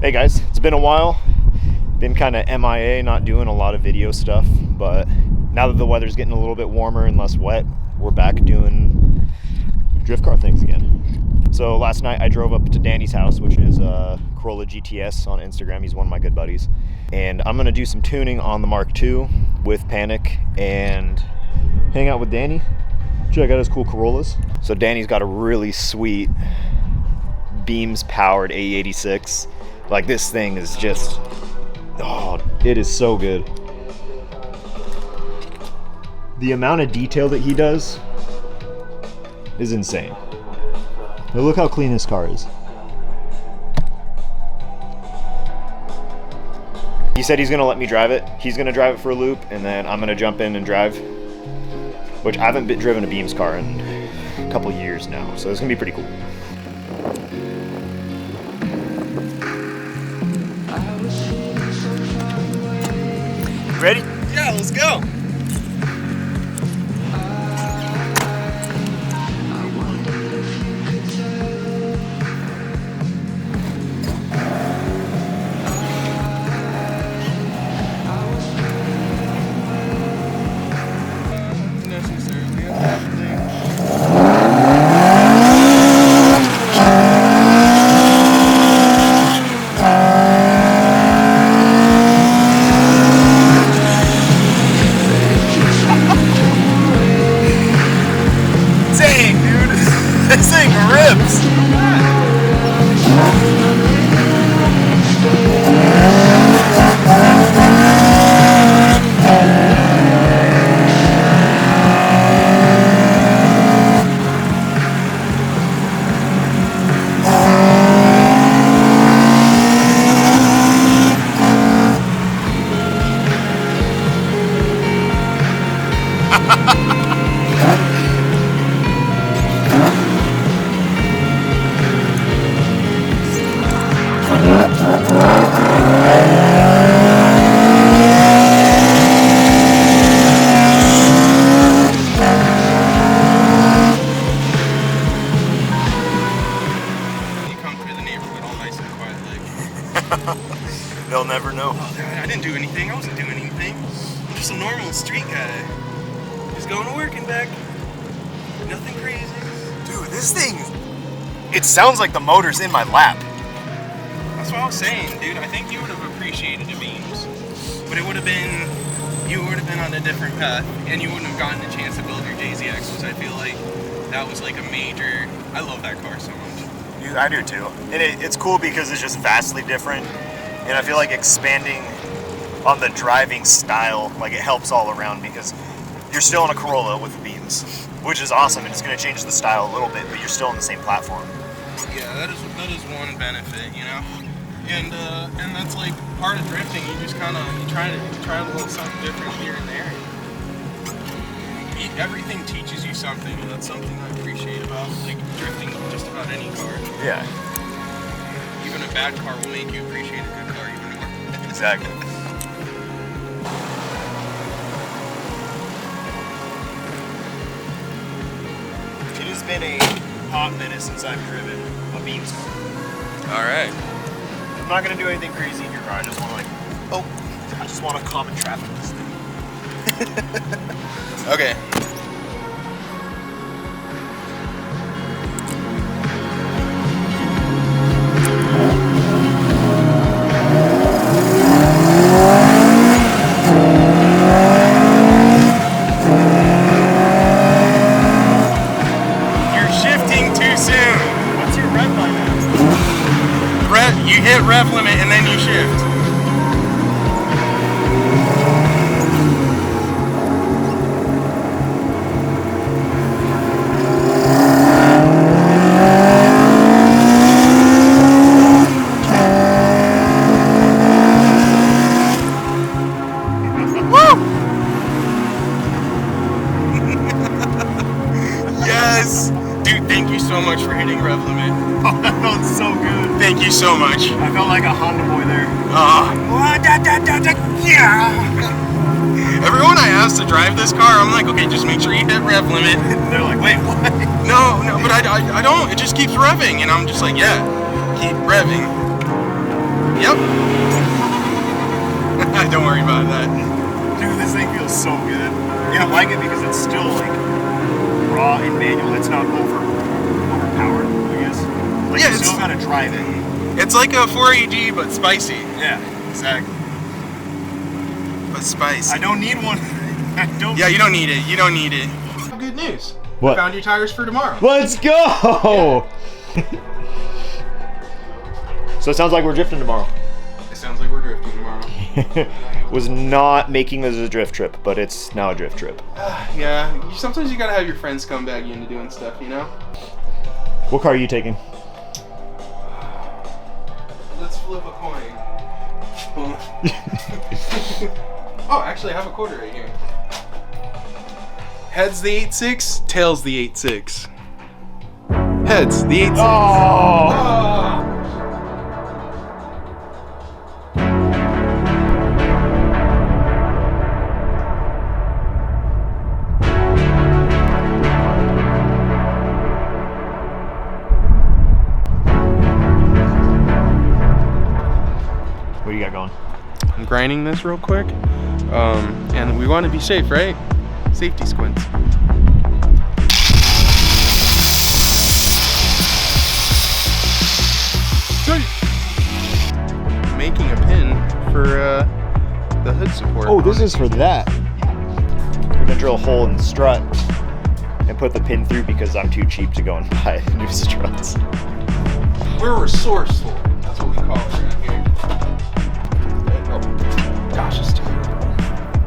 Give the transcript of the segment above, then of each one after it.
Hey guys, it's been a while. Been kind of MIA, not doing a lot of video stuff, but now that the weather's getting a little bit warmer and less wet, we're back doing drift car things again. So last night I drove up to Danny's house, which is Corolla GTS on Instagram. He's one of my good buddies. And I'm gonna do some tuning on the Mark II with Panic and hang out with Danny. Check out his cool Corollas. So Danny's got a really sweet Beams powered AE86. Like, this thing is just, oh, it is so good. The amount of detail that he does is insane. Now look how clean this car is. He said he's gonna let me drive it. He's gonna drive it for a loop, and then I'm gonna jump in and drive, which I haven't driven a Beams car in a couple years now, so it's gonna be pretty cool. Ready? Yeah, let's go. This thing rips! They'll never know. Oh, I didn't do anything. I wasn't doing anything. I'm just a normal street guy. Just going to work and back. Nothing crazy. Dude, this thing, it sounds like the motor's in my lap. That's what I was saying, dude. I think you would have appreciated the Beams, but it would have been, you would have been on a different path, and you wouldn't have gotten a chance to build your JZX, which I feel like that was like a major. I love that car so much. Dude, I do too. And it's cool because it's just vastly different. And I feel like expanding on the driving style, like, it helps all around because you're still in a Corolla with Beams, which is awesome, and it's going to change the style a little bit, but you're still on the same platform. Yeah, that is one benefit, you know, and that's like part of drifting. You just kind of try a little something different here and there. Everything teaches you something, and that's something I appreciate about like drifting just about any car. Yeah. Even a bad car will make you appreciate a good car even more. Exactly. It has been a hot minute since I've driven a Beams car. Alright. I'm not going to do anything crazy in your car. I just want to common traffic this thing. Okay. You hit rev limit and then you shift. Woo! Yes! Dude, thank you so much for hitting rev limit. Oh, that felt so good. Thank you so much. I felt like a Honda boy there. Yeah. Everyone I ask to drive this car, I'm like, okay, just make sure you hit rev limit. They're like, wait, what? No, but I don't. It just keeps revving, and I'm just like, yeah, keep revving. Yep. Don't worry about that. Dude, this thing feels so good. You're gonna like it because it's still like raw and manual. It's not overpowered, I guess. Like Yeah, you still gotta drive it. It's like a 4AG but spicy. Yeah, exactly. But spicy. I don't need one. I don't. Yeah, you don't need it. You don't need it. Good news. What? I found your tires for tomorrow. Let's go! So it sounds like we're drifting tomorrow. It sounds like we're drifting tomorrow. Was not making this a drift trip, but it's now a drift trip. Yeah, sometimes you gotta have your friends come back into doing stuff, you know? What car are you taking? Let's flip a coin. Oh, actually, I have a quarter right here. Heads the 86, tails the 86. Heads the 86. Oh! What do you got going? I'm grinding this real quick. And we want to be safe, right? Safety squints. Making a pin for the hood support. Oh, this is for that. We're gonna drill a hole in the strut and put the pin through because I'm too cheap to go and buy new struts. We're resourceful. That's what we call it around here. Oh, gosh, it's terrible.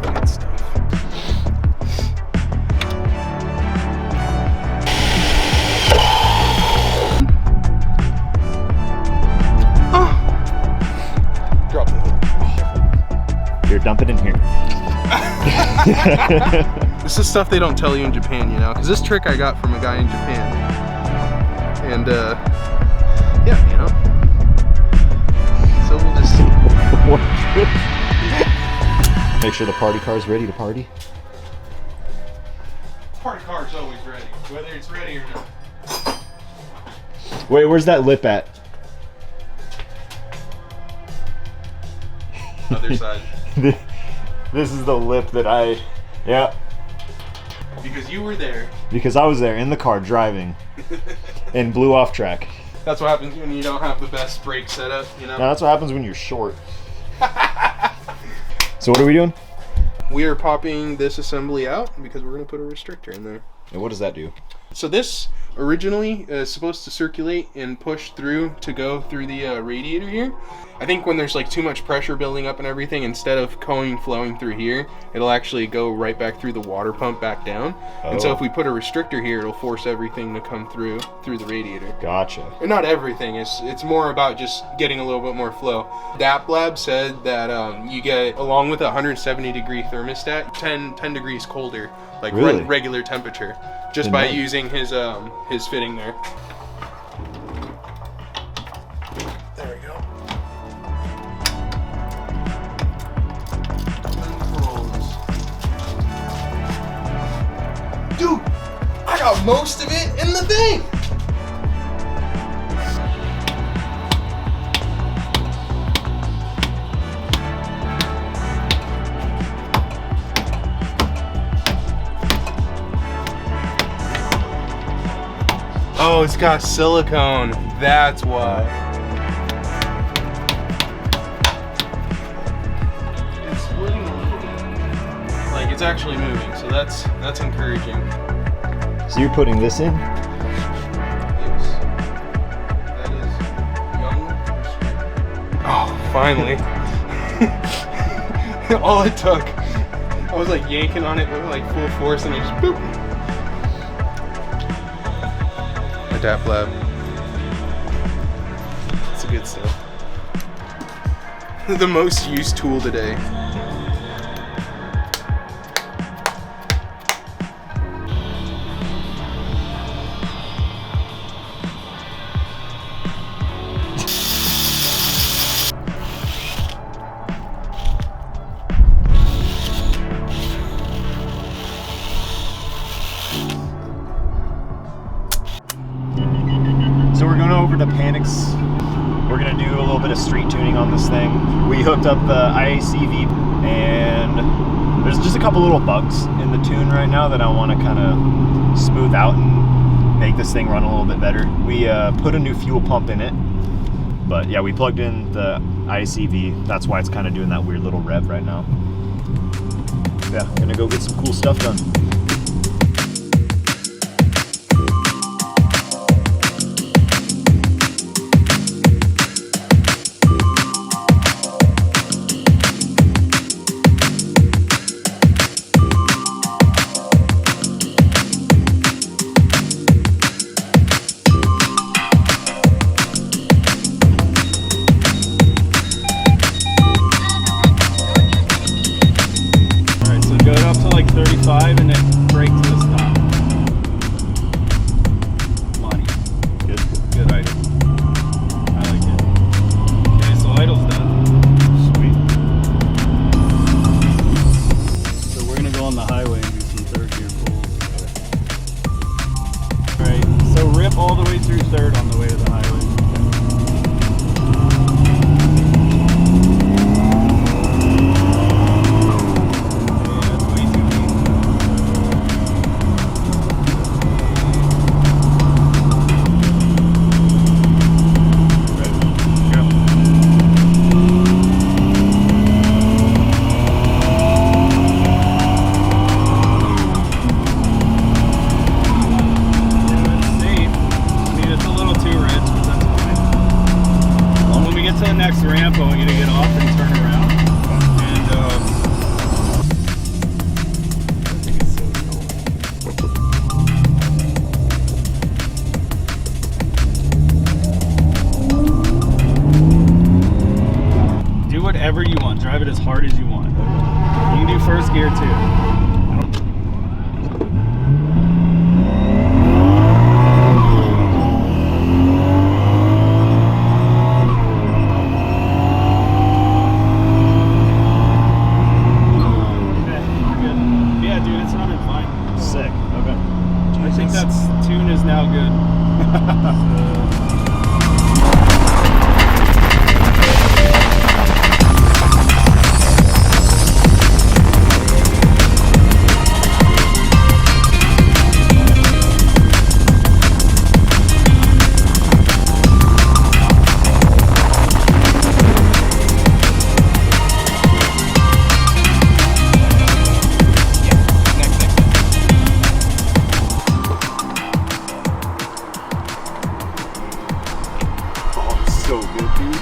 Good stuff. Oh. Drop the hood. Here, dump it in here. This is stuff they don't tell you in Japan, you know? Because this trick I got from a guy in Japan. And, yeah, you know? So we'll just... Make sure the party car's ready to party. Party car's always ready, whether it's ready or not. Wait, where's that lip at? Other side. This is the lip that yeah. Because you were there. Because I was there in the car driving and blew off track. That's what happens when you don't have the best brake setup, you know? Now that's what happens when you're short. So what are we doing? We are popping this assembly out because we're going to put a restrictor in there. And what does that do? So this originally is supposed to circulate and push through to go through the radiator here. I think when there's like too much pressure building up and everything, instead of flowing through here, it'll actually go right back through the water pump back down. Oh. And so if we put a restrictor here, it'll force everything to come through the radiator. Gotcha. And not everything. It's more about just getting a little bit more flow. DAP Lab said that you get, along with a 170 degree thermostat, 10 degrees colder, like really? Regular temperature, just by using his fitting there. There we go. Dude, I got most of it in the thing. Oh, it's got silicone. That's why. It's splitting a little bit. Like it's actually moving, so that's encouraging. So you're putting this in? Yes. That is young. Oh, finally. All it took. I was like yanking on it with like full force and it just boop. DAP Lab. It's the good stuff. The most used tool today. So we're going over to Panic's. We're gonna do a little little bit of street tuning on this thing. We hooked up the IACV, and there's just a couple little bugs in the tune right now that I want to kind of smooth out and make this thing run a little bit better. We put a new fuel pump in it, but yeah, we plugged in the IACV. That's why it's kind of doing that weird little rev right now. Yeah, gonna go get some cool stuff done. And then brake to the stop. Money. Good idle. I like it. Okay, so idle's done. Sweet. So we're gonna go on the highway and do some third gear pulls. Alright, so rip all the way through third on the way to the highway. Next ramp, I want you to get off and turn around. And I think it's so cool. Do whatever you want. Drive it as hard as you want. You can do first gear too. I think that's tune is now good. So good, dude.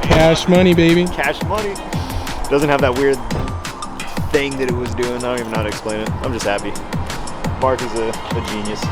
Cash money, baby. Cash money. Doesn't have that weird thing that it was doing. I don't even know how to explain it. I'm just happy. Mark is a genius.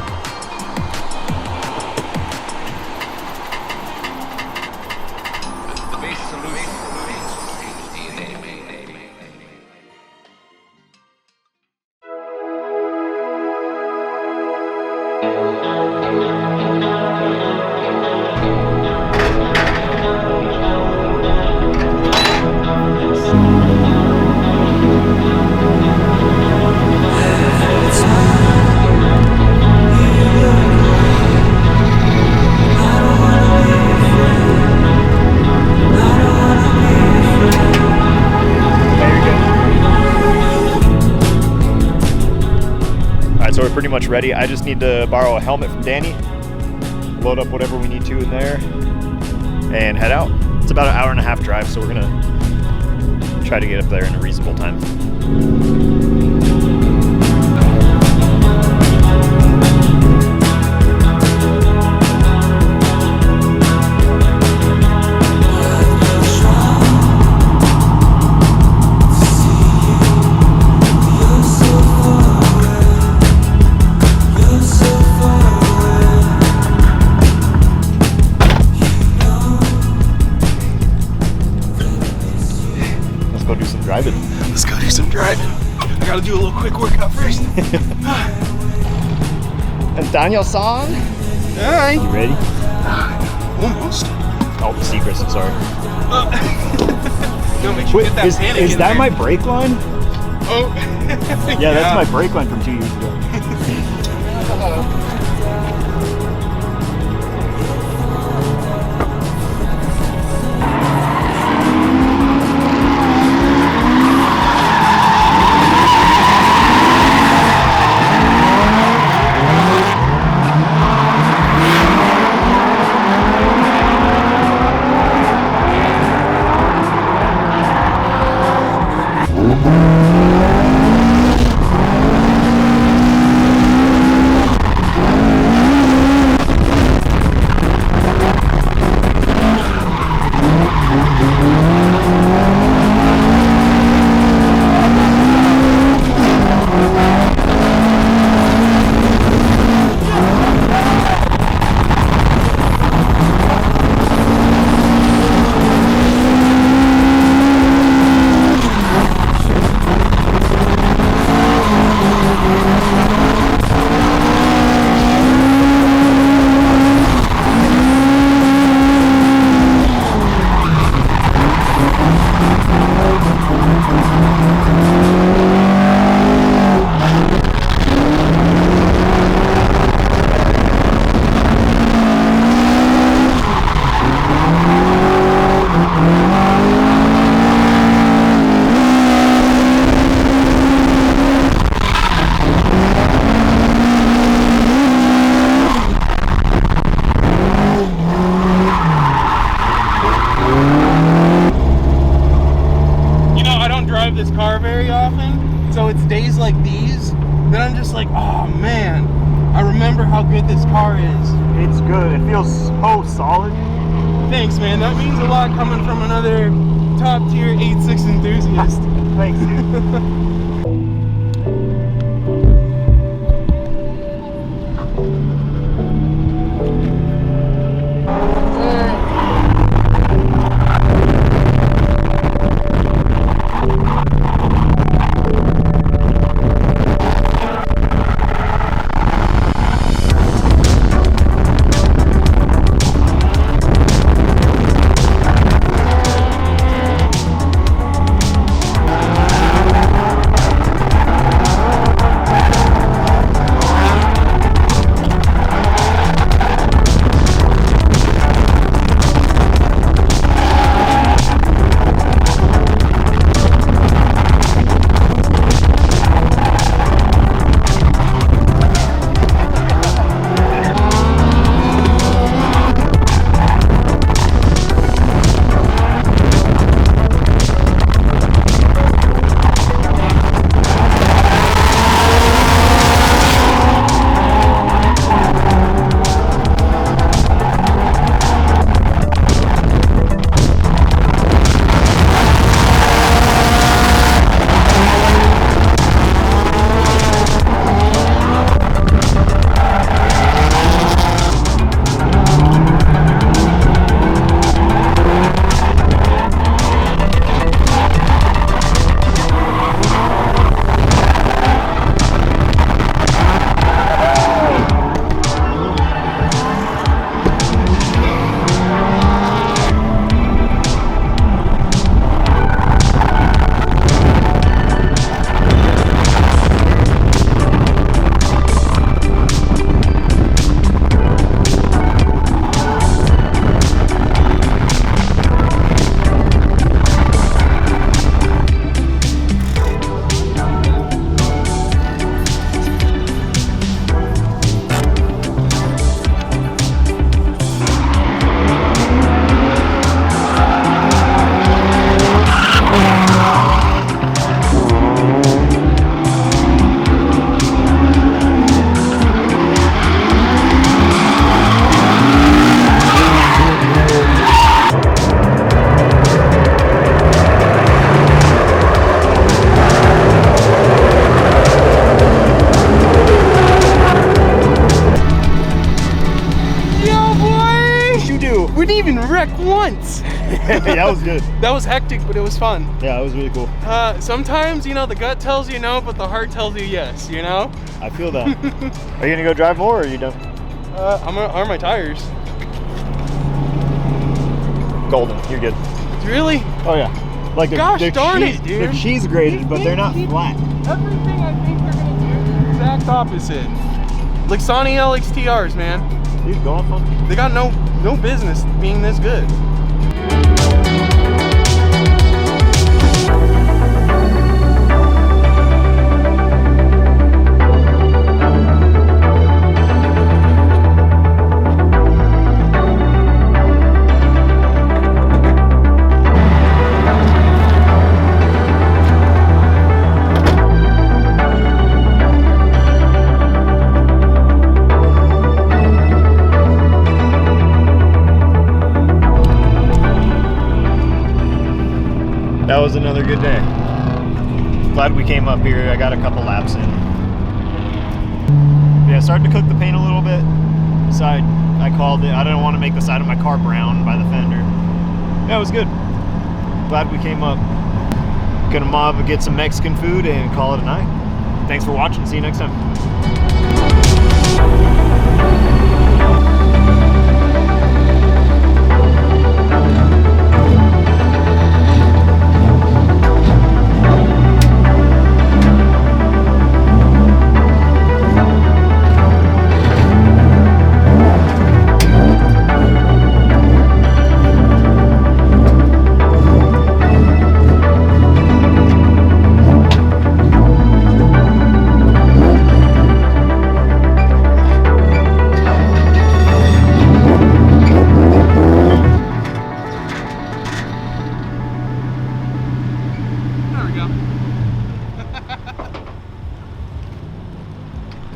So we're pretty much ready. I just need to borrow a helmet from Danny, load up whatever we need to in there, and head out. It's about an hour and a half drive, so we're gonna try to get up there in a reasonable time. Let's go do some driving. I gotta do a little quick workout first. And Daniel-san? Hi. You ready? Almost. Oh, secrets, I'm sorry. No, make sure you get that panic is in that there. my brake line? Oh. Yeah, that's my brake line from 2 years ago. good this car is. It's good. It feels so solid. Thanks, man. That means a lot coming from another top tier 86 enthusiast. Thanks, dude. We didn't even wreck once. Yeah, that was good. That was hectic, but it was fun. Yeah, it was really cool. Sometimes, you know, the gut tells you no, but the heart tells you yes, you know? I feel that. Are you gonna go drive more, or are you done? I'm gonna arm my tires. Golden, you're good. Really? Oh yeah. Like Gosh darn it, dude. They're cheese graded, but they're not flat. Everything I think they're gonna do is the exact opposite. Like Sony LXTRs, man. Dude, go on fun. They got no business being this good. That was another good day. Glad we came up here. I got a couple laps in. Yeah, starting to cook the paint a little bit. So I called it. I didn't want to make the side of my car brown by the fender. Yeah, it was good. Glad we came up. Gonna mob, get some Mexican food, and call it a night. Thanks for watching. See you next time.